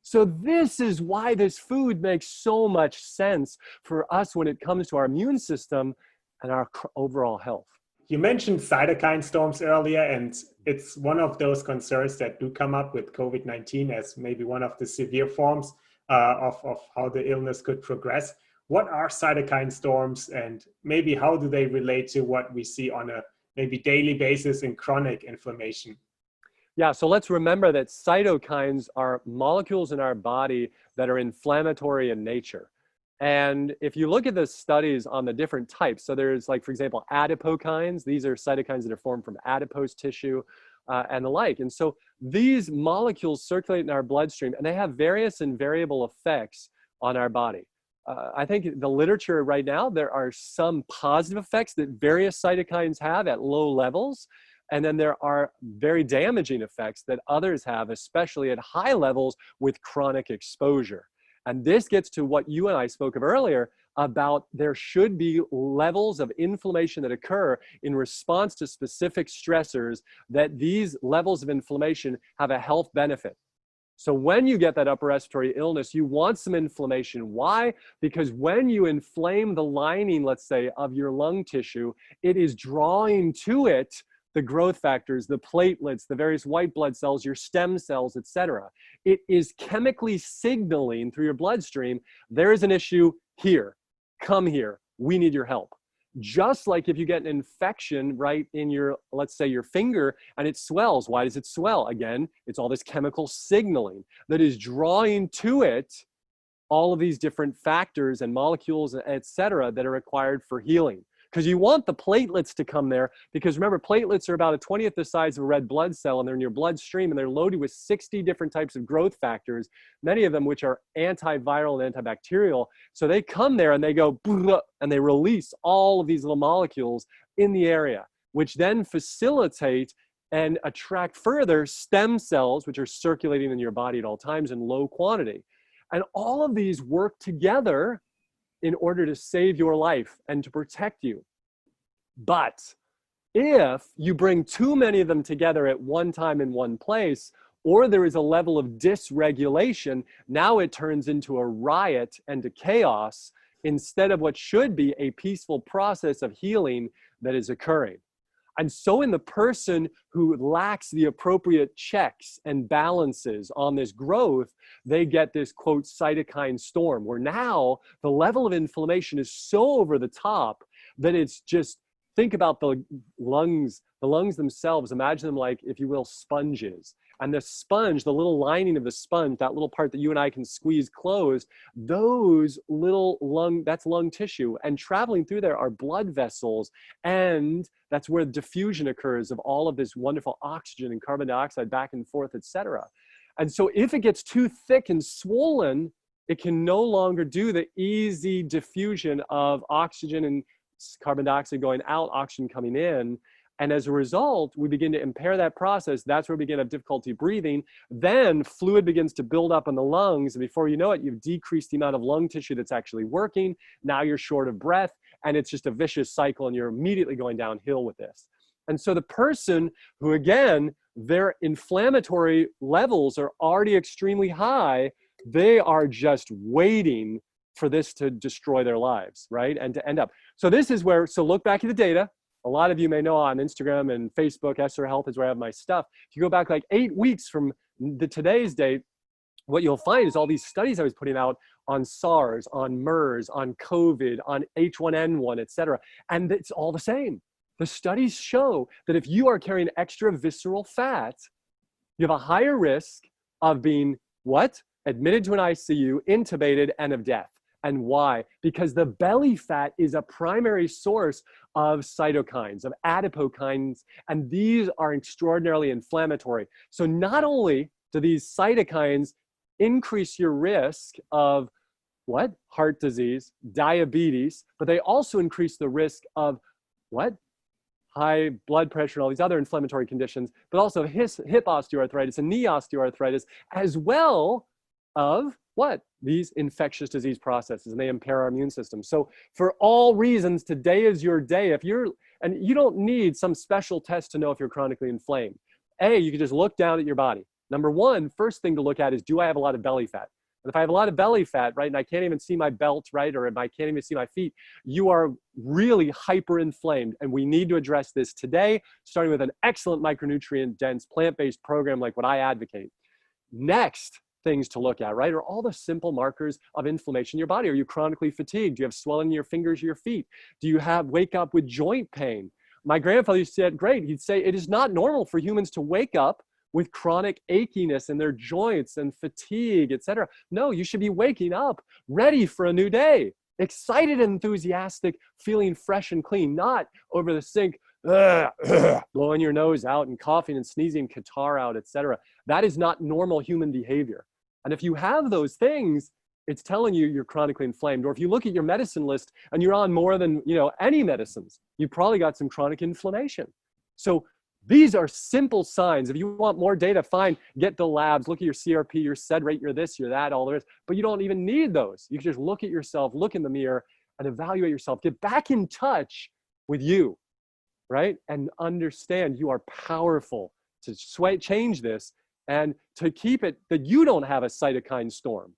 So this is why this food makes so much sense for us when it comes to our immune system and our overall health. You mentioned cytokine storms earlier, and it's one of those concerns that do come up with COVID-19 as maybe one of the severe forms of how the illness could progress. What are cytokine storms, and maybe how do they relate to what we see on a maybe daily basis in chronic inflammation? Yeah, so let's remember that cytokines are molecules in our body that are inflammatory in nature. And if you look at the studies on the different types, so there's like, for example, adipokines. These are cytokines that are formed from adipose tissue and the like. And so these molecules circulate in our bloodstream, and they have various and variable effects on our body. I think the literature right now, there are some positive effects that various cytokines have at low levels. And then there are very damaging effects that others have, especially at high levels with chronic exposure. And this gets to what you and I spoke of earlier about there should be levels of inflammation that occur in response to specific stressors, that these levels of inflammation have a health benefit. So when you get that upper respiratory illness, you want some inflammation. Why? Because when you inflame the lining, let's say, of your lung tissue, it is drawing to it the growth factors, the platelets, the various white blood cells, your stem cells, etc. It is chemically signaling through your bloodstream, there is an issue here, come here, we need your help. Just like if you get an infection right in your, let's say your finger, and it swells. Why does it swell? Again, it's all this chemical signaling that is drawing to it all of these different factors and molecules, etc., that are required for healing. Because you want the platelets to come there, because remember, platelets are about a 20th the size of a red blood cell, and they're in your bloodstream, and they're loaded with 60 different types of growth factors, many of them which are antiviral and antibacterial. So they come there and they go, and they release all of these little molecules in the area, which then facilitate and attract further stem cells, which are circulating in your body at all times in low quantity. And all of these work together in order to save your life and to protect you. But if you bring too many of them together at one time in one place, or there is a level of dysregulation, now it turns into a riot and a chaos instead of what should be a peaceful process of healing that is occurring. And so in the person who lacks the appropriate checks and balances on this growth, they get this, quote, cytokine storm, where now the level of inflammation is so over the top that it's just, think about the lungs themselves, imagine them like, if you will, sponges. And the sponge, the little lining of the sponge, that little part that you and I can squeeze closed, those little that's lung tissue. And traveling through there are blood vessels. And that's where diffusion occurs of all of this wonderful oxygen and carbon dioxide back and forth, etc. And so if it gets too thick and swollen, it can no longer do the easy diffusion of oxygen and carbon dioxide going out, oxygen coming in. And as a result, we begin to impair that process. That's where we begin to have difficulty breathing. Then fluid begins to build up in the lungs. And before you know it, you've decreased the amount of lung tissue that's actually working. Now you're short of breath. And it's just a vicious cycle. And you're immediately going downhill with this. And so the person who, again, their inflammatory levels are already extremely high, they are just waiting for this to destroy their lives, right? And to end up. So this is where, so look back at the data. A lot of you may know on Instagram and Facebook, Esser Health is where I have my stuff. If you go back like 8 weeks from today's date, what you'll find is all these studies I was putting out on SARS, on MERS, on COVID, on H1N1, et cetera. And it's all the same. The studies show that if you are carrying extra visceral fat, you have a higher risk of being, what? Admitted to an ICU, intubated, and of death. And why? Because the belly fat is a primary source of cytokines, of adipokines, and these are extraordinarily inflammatory. So not only do these cytokines increase your risk of what? Heart disease, diabetes, but they also increase the risk of what? High blood pressure and all these other inflammatory conditions, but also hip osteoarthritis and knee osteoarthritis, as well of what? These infectious disease processes, and they impair our immune system. So for all reasons, today is your day. And you don't need some special test to know if you're chronically inflamed. You can just look down at your body. Number one, first thing to look at is, do I have a lot of belly fat? And if I have a lot of belly fat, right, and I can't even see my belt, right, or if I can't even see my feet, you are really hyperinflamed. And we need to address this today, starting with an excellent micronutrient-dense plant-based program like what I advocate. Next, things to look at, right, are all the simple markers of inflammation in your body. Are you chronically fatigued? Do you have swelling in your fingers or your feet? Do you wake up with joint pain? My grandfather used to say it great. He'd say, it is not normal for humans to wake up with chronic achiness in their joints and fatigue, etc. No, you should be waking up ready for a new day, excited and enthusiastic, feeling fresh and clean, not over the sink, blowing your nose out and coughing and sneezing catarrh out, etc. That is not normal human behavior. And if you have those things, it's telling you you're chronically inflamed. Or if you look at your medicine list and you're on more than, any medicines, you probably got some chronic inflammation. So these are simple signs. If you want more data, fine, get the labs, look at your CRP, your SED rate, your this, your that, all there is. But you don't even need those. You can just look at yourself, look in the mirror, and evaluate yourself. Get back in touch with you, right? And understand you are powerful to change this and to keep it that you don't have a cytokine storm.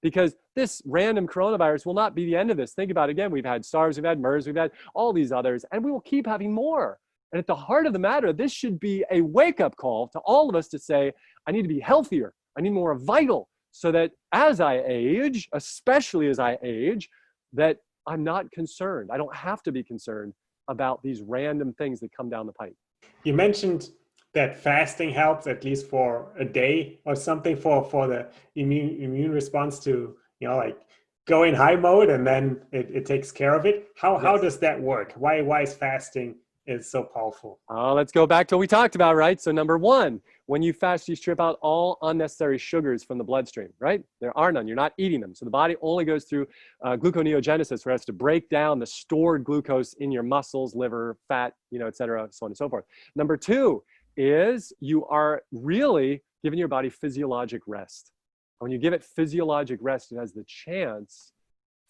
Because this random coronavirus will not be the end of this. Think about it again. We've had SARS, we've had MERS, we've had all these others, and we will keep having more. And at the heart of the matter, this should be a wake-up call to all of us to say, I need to be healthier. I need more vital, so that as I age, especially as I age, that I'm not concerned. I don't have to be concerned about these random things that come down the pipe. You mentioned that fasting helps, at least for a day or something, for the immune response to, like go in high mode, and then it takes care of it. How does that work? Why is fasting is so powerful? Let's go back to what we talked about, right? So number one, when you fast, you strip out all unnecessary sugars from the bloodstream, right? There are none. You're not eating them. So the body only goes through gluconeogenesis, where it has to break down the stored glucose in your muscles, liver, fat, et cetera, so on and so forth. Number two is you are really giving your body physiologic rest. When you give it physiologic rest, it has the chance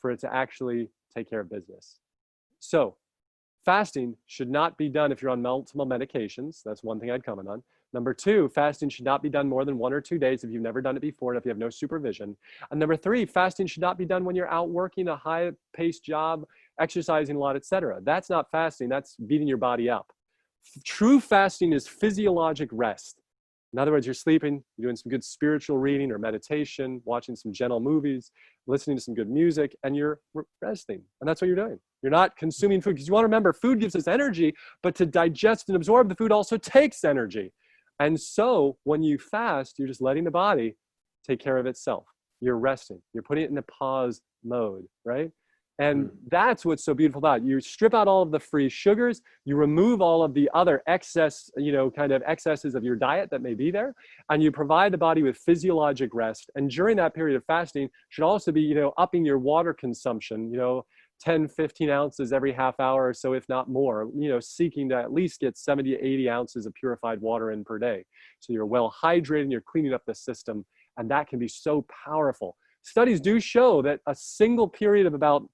for it to actually take care of business. So fasting should not be done if you're on multiple medications. That's one thing I'd comment on. Number two, fasting should not be done more than 1 or 2 days if you've never done it before and if you have no supervision. And number three, fasting should not be done when you're out working a high-paced job, exercising a lot, etc. That's not fasting. That's beating your body up. True fasting is physiologic rest. In other words, you're sleeping, you're doing some good spiritual reading or meditation, watching some gentle movies, listening to some good music, and you're resting. And that's what you're doing. You're not consuming food, because you want to remember, food gives us energy, but to digest and absorb the food also takes energy. And so when you fast, you're just letting the body take care of itself. You're resting. You're putting it in a pause mode, right? And that's what's so beautiful about it. You strip out all of the free sugars, you remove all of the other excess, kind of excesses of your diet that may be there, and you provide the body with physiologic rest. And during that period of fasting should also be, upping your water consumption, 10, 15 ounces every half hour or so, if not more, seeking to at least get 70 to 80 ounces of purified water in per day. So you're well hydrated and you're cleaning up the system, and that can be so powerful. Studies do show that a single period of about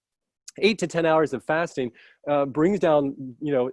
8 to 10 hours of fasting brings down,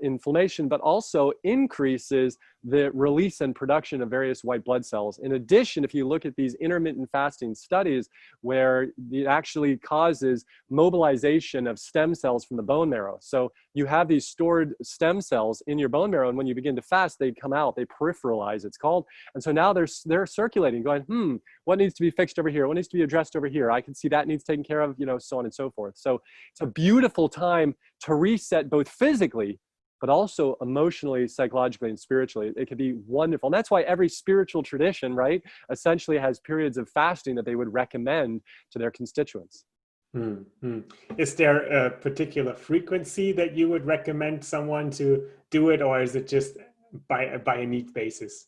inflammation, but also increases the release and production of various white blood cells. In addition, if you look at these intermittent fasting studies where it actually causes mobilization of stem cells from the bone marrow. So you have these stored stem cells in your bone marrow, and when you begin to fast, they come out, they peripheralize, it's called. And so now they're circulating, going, what needs to be fixed over here? What needs to be addressed over here? I can see that needs taken care of, so on and so forth. So it's a beautiful time to reset both physically, but also emotionally, psychologically, and spiritually. It can be wonderful. And that's why every spiritual tradition, right, essentially has periods of fasting that they would recommend to their constituents. Is there a particular frequency that you would recommend someone to do it, or is it just by a need basis?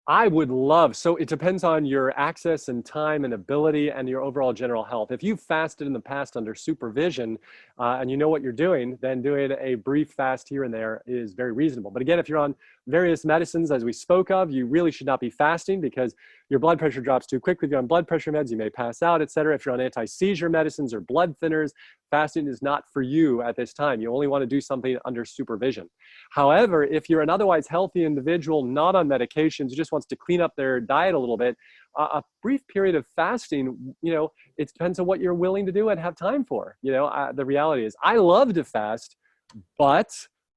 I would love, so it depends on your access and time and ability and your overall general health. If you've fasted in the past under supervision and you know what you're doing, then doing a brief fast here and there is very reasonable. But again, if you're on various medicines, as we spoke of, you really should not be fasting because your blood pressure drops too quickly. If you're on blood pressure meds, you may pass out, etc. If you're on anti-seizure medicines or blood thinners, fasting is not for you at this time. You only want to do something under supervision. However, if you're an otherwise healthy individual, not on medications, who just wants to clean up their diet a little bit, a brief period of fasting, it depends on what you're willing to do and have time for. The reality is I love to fast, but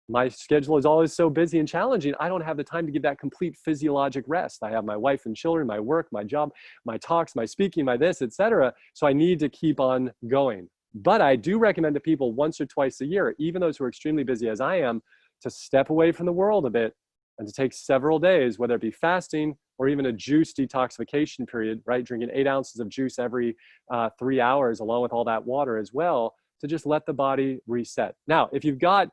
my schedule is always so busy and challenging. I don't have the time to give that complete physiologic rest. I have my wife and children, my work, my job, my talks, my speaking, my this, etc. So I need to keep on going. But I do recommend to people once or twice a year, even those who are extremely busy as I am, to step away from the world a bit and to take several days, whether it be fasting or even a juice detoxification period, right? Drinking 8 ounces of juice every 3 hours, along with all that water as well, to just let the body reset. Now, if you've got,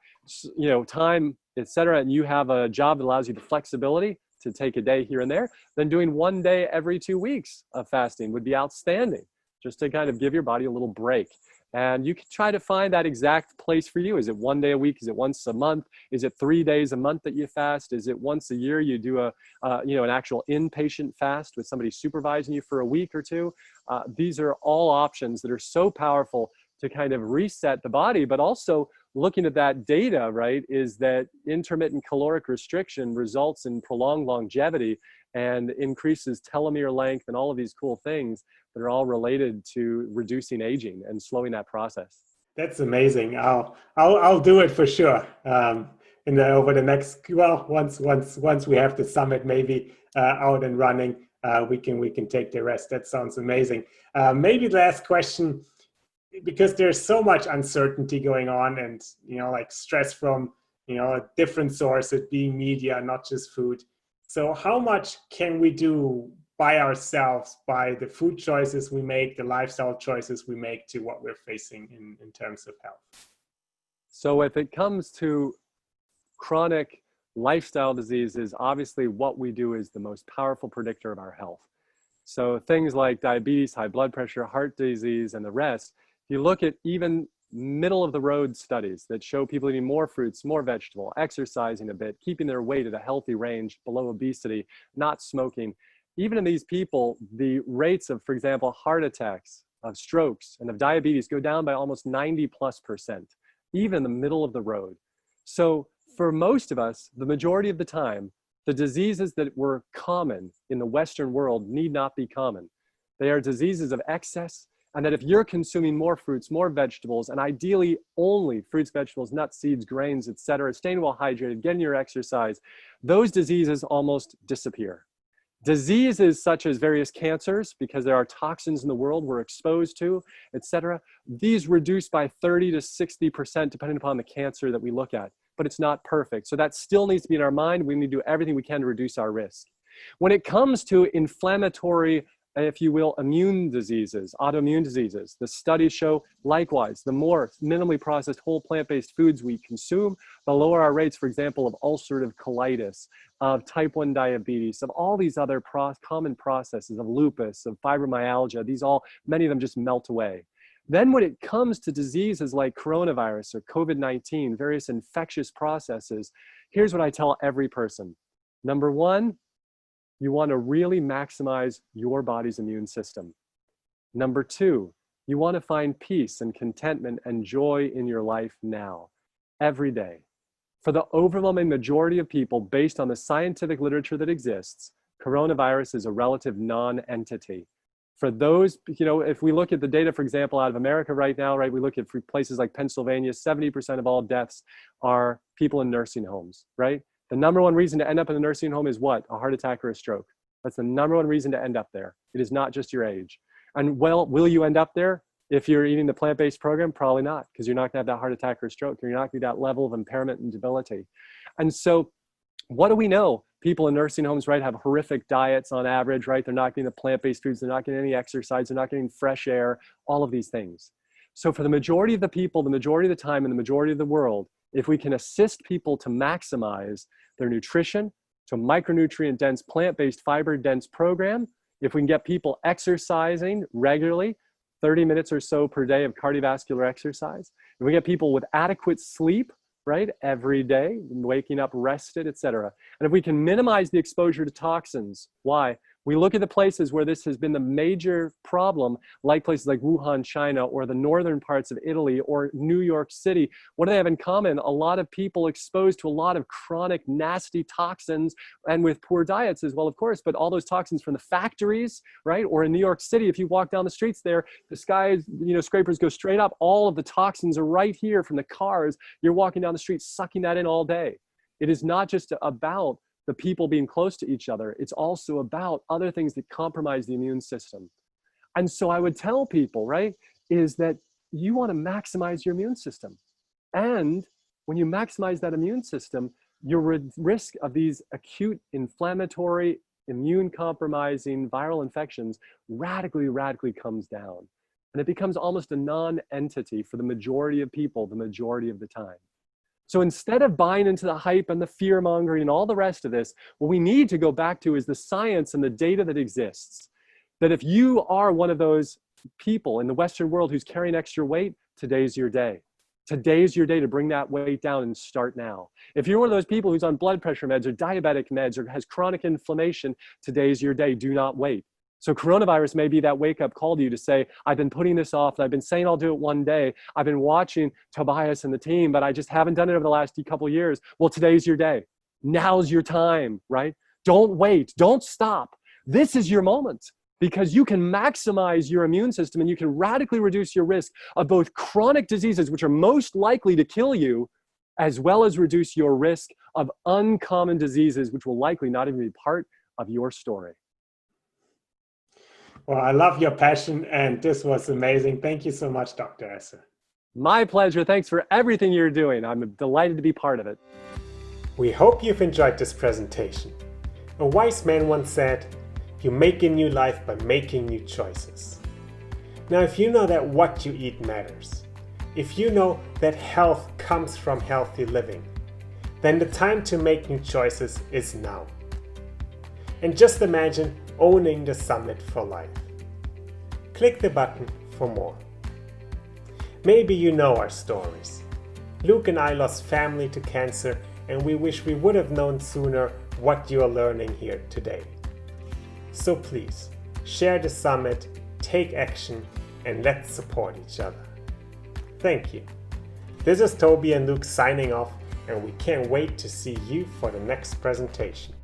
time, etc., and you have a job that allows you the flexibility to take a day here and there, then doing 1 day every 2 weeks of fasting would be outstanding, just to kind of give your body a little break. And you can try to find that exact place for you. Is it 1 day a week? Is it once a month? Is it 3 days a month that you fast? Is it once a year you do an actual inpatient fast with somebody supervising you for a week or two? These are all options that are so powerful to kind of reset the body, but also looking at that data, right, is that intermittent caloric restriction results in prolonged longevity and increases telomere length and all of these cool things that are all related to reducing aging and slowing that process. That's amazing. I'll do it for sure. Over the next, once we have the summit maybe out and running, we can take the rest. That sounds amazing. Maybe last question, because there's so much uncertainty going on, and like stress from different sources, being media, not just food. So how much can we do by ourselves, by the food choices we make, the lifestyle choices we make, to what we're facing in terms of health? So if it comes to chronic lifestyle diseases, obviously what we do is the most powerful predictor of our health. So things like diabetes, high blood pressure, heart disease, and the rest, if you look at even middle of the road studies that show people eating more fruits, more vegetable, exercising a bit, keeping their weight at a healthy range below obesity, not smoking, even in these people, the rates of, for example, heart attacks, of strokes, and of diabetes go down by almost 90+%, even in the middle of the road. So for most of us, the majority of the time, the diseases that were common in the Western world need not be common. They are diseases of excess, and that if you're consuming more fruits, more vegetables, and ideally only fruits, vegetables, nuts, seeds, grains, etc., staying well hydrated, getting your exercise, those diseases almost disappear. Diseases such as various cancers, because there are toxins in the world we're exposed to, etc., these reduce by 30 to 60% depending upon the cancer that we look at, but it's not perfect. So that still needs to be in our mind. We need to do everything we can to reduce our risk. When it comes to inflammatory, if you will, immune diseases, autoimmune diseases, the studies show likewise, the more minimally processed whole plant-based foods we consume, the lower our rates, for example, of ulcerative colitis, of type 1 diabetes, of all these other common processes, of lupus, of fibromyalgia, many of them just melt away. Then when it comes to diseases like coronavirus or COVID-19, various infectious processes, here's what I tell every person. Number one, you want to really maximize your body's immune system. Number two, you want to find peace and contentment and joy in your life now, every day. For the overwhelming majority of people, based on the scientific literature that exists, coronavirus is a relative non-entity. For those, if we look at the data, for example, out of America right now, right, we look at places like Pennsylvania, 70% of all deaths are people in nursing homes, right? The number one reason to end up in a nursing home is what? A heart attack or a stroke. That's the number one reason to end up there. It is not just your age. And well, will you end up there if you're eating the plant-based program? Probably not, because you're not gonna have that heart attack or stroke. You're not gonna be that level of impairment and debility. And so what do we know? People in nursing homes, right, have horrific diets on average, right? They're not getting the plant-based foods. They're not getting any exercise. They're not getting fresh air, all of these things. So for the majority of the people, the majority of the time, in the majority of the world, if we can assist people to maximize their nutrition to a micronutrient-dense, plant-based, fiber-dense program, if we can get people exercising regularly, 30 minutes or so per day of cardiovascular exercise, if we get people with adequate sleep, right, every day, waking up rested, etc. And if we can minimize the exposure to toxins, why? We look at the places where this has been the major problem, like places like Wuhan, China, or the northern parts of Italy, or New York City. What do they have in common? A lot of people exposed to a lot of chronic, nasty toxins, and with poor diets as well, of course, but all those toxins from the factories, right? Or in New York City, if you walk down the streets there, the scrapers go straight up. All of the toxins are right here from the cars. You're walking down the street, sucking that in all day. It is not just about the people being close to each other. It's also about other things that compromise the immune system. And so I would tell people, right, is that you want to maximize your immune system. And when you maximize that immune system, your risk of these acute inflammatory, immune compromising viral infections radically comes down. And it becomes almost a non-entity for the majority of people the majority of the time. So instead of buying into the hype and the fear mongering and all the rest of this, what we need to go back to is the science and the data that exists. That if you are one of those people in the Western world who's carrying extra weight, today's your day. Today's your day to bring that weight down and start now. If you're one of those people who's on blood pressure meds or diabetic meds or has chronic inflammation, today's your day. Do not wait. So coronavirus may be that wake-up call to you to say, I've been putting this off, and I've been saying I'll do it one day. I've been watching Tobias and the team, but I just haven't done it over the last couple of years. Well, today's your day. Now's your time, right? Don't wait. Don't stop. This is your moment, because you can maximize your immune system and you can radically reduce your risk of both chronic diseases, which are most likely to kill you, as well as reduce your risk of uncommon diseases, which will likely not even be part of your story. Well, I love your passion, and this was amazing. Thank you so much, Dr. Esser. My pleasure. Thanks for everything you're doing. I'm delighted to be part of it. We hope you've enjoyed this presentation. A wise man once said, "You make a new life by making new choices." Now, if you know that what you eat matters, if you know that health comes from healthy living, then the time to make new choices is now. And just imagine owning the summit for life. Click the button for more. Maybe you know our stories. Luke and I lost family to cancer, and we wish we would have known sooner what you are learning here today. So please, share the summit, take action, and let's support each other. Thank you. This is Toby and Luke signing off, and we can't wait to see you for the next presentation.